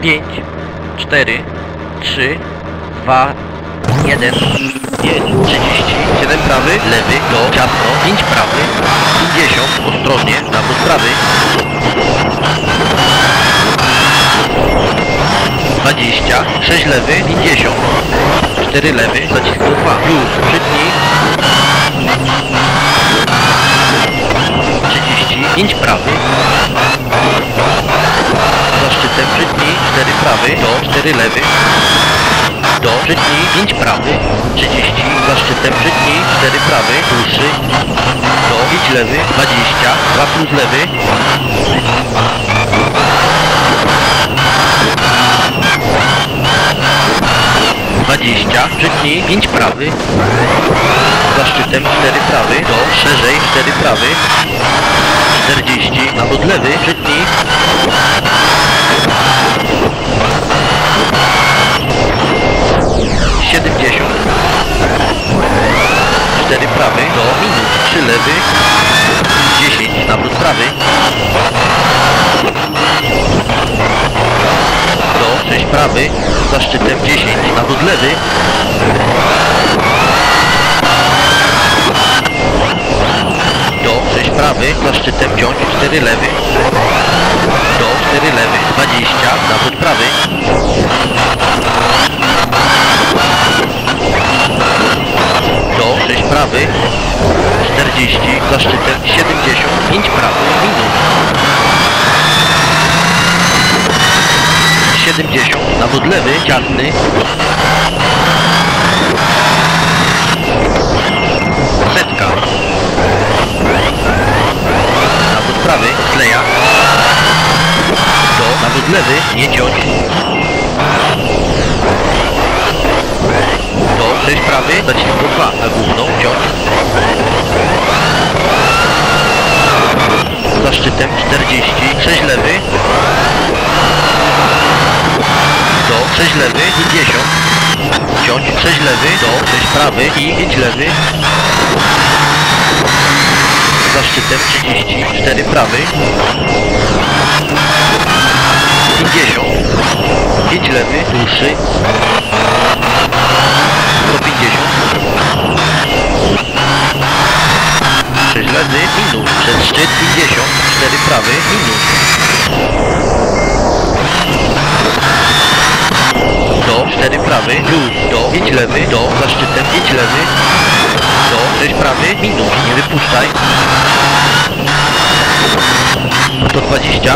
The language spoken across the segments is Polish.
5, 4, 3, 2, 1. 30, 7 prawy, lewy, do, ciasno, 5 prawy, 50, ostrożnie, nawrót prawy. 20, 6 lewy, 50, 4 lewy, zacisk 2, plus, przytnij. 30, 5 prawy. Za szczytem przytnij, 4 prawy, do, 4 lewy. Do, przytnij, 5 prawy, 30, za szczytem przytnij, 4 prawy, dłuższy, do, 5 lewy, 20, 2 plus lewy, 20, przytnij, 5 prawy, za szczytem 4 prawy, do, szerzej, 4 prawy, 40, nawrót lewy, przytnij, 70, 4 prawy, do, minus, 3 lewy, 10, nawrót prawy, do, 6 prawy, za szczytem 10, nawrót lewy, do, 6 prawy, za szczytem wziąć, 4 lewy, do, 4 lewy, 20, nawrót prawy, do, 6 prawy, 40, za szczytem 70, 5 prawy, minus, 70, nawrót lewy, ciasny, setka, nawrót prawy, skleja, do, nawrót lewy, nie ciąć, do, 6 prawy, zacisk 2, na główną, ciąć, za szczytem 40, 6 lewy, do, 6 lewy, 50, ciąć, 6 lewy, do, 6 prawy i 5 lewy, za szczytem 30, 4 prawy, 50, 5 lewy, dłuższy, 150, 6 lewy, minus, przed szczyt 50, 4 prawy, minus, do, 4 prawy, plus, do, 5 lewy, do, za szczytem 5 lewy, do, 6 prawy, minus, nie wypuszczaj, 120,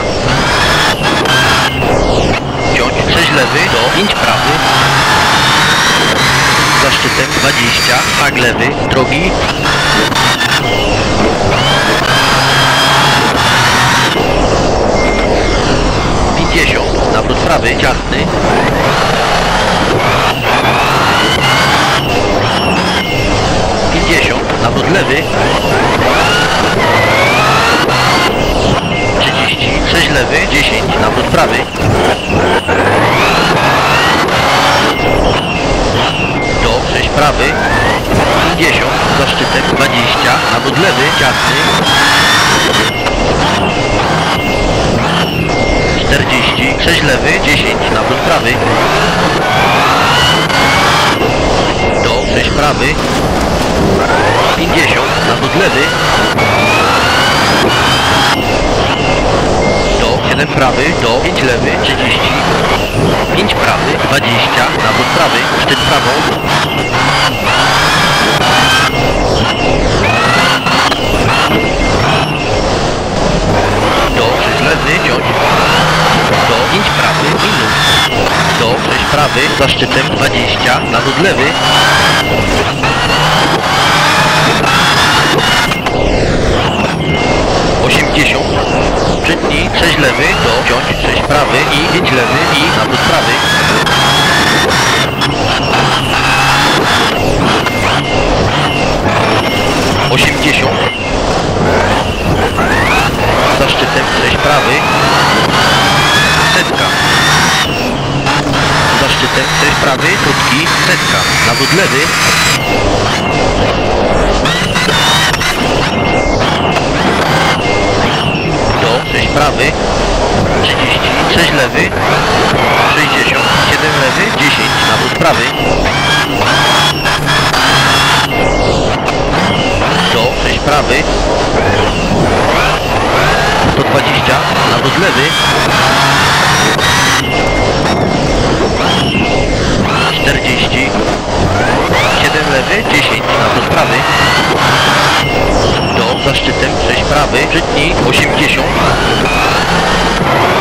wziąć, 6 lewy, do, 5 prawy, za szczytem 20, hak lewy, drogi, 50, nawrót prawy, ciasny, 50, nawrót lewy, 30, 6 lewy, 10, nawrót prawy, do, 6 prawy, 50, za szczytem 20, nawrót lewy, ciasny, 40, 6 lewy, 10, nawrót prawy, do, 6 prawy, 50, nawrót lewy, do, 7 prawy, do, 5 lewy, 30, 5 prawy, 20, nawrót prawy, szczyt prawą, do, 6 lewy, wziąć, do, 5 prawy, minus, do, 6 prawy, za szczytem 20, nawrót lewy, przytnij, 6 lewy, do, wziąć, 6 prawy i 5 lewy i nawrót prawy, za szczytem 6 prawy, setka, za szczytem 6 prawy, krótki, setka, nawrót lewy, do, 6 prawy, 6 lewy, 60, 7 lewy, 10, nawrót prawy, do, 6 prawy, 120, nawrót lewy, 40, 7 lewy, 10, nawrót prawy, do, za szczytem, 6 prawy, przytnij, 80,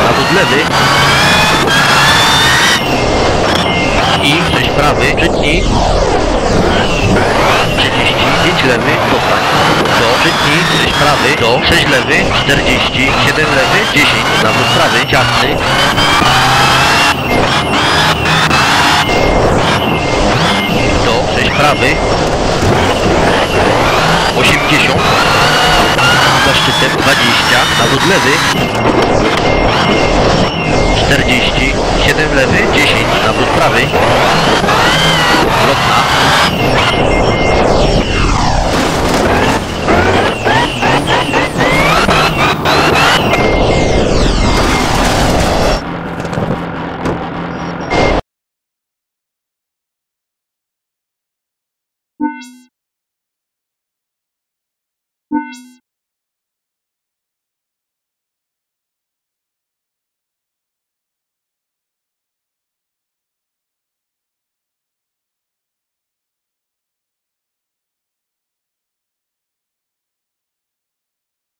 nawrót lewy i 6 prawy, przytnij, 35 lewy, cofań, do, przytnij, 6 prawy, do, 6 lewy, 40, 7 lewy, 10, nawrót prawy, ciasny, do, 6 prawy, 80, za szczytem 20, nawrót lewy, 40, 7 lewy, 10, nawrót prawy, lotna,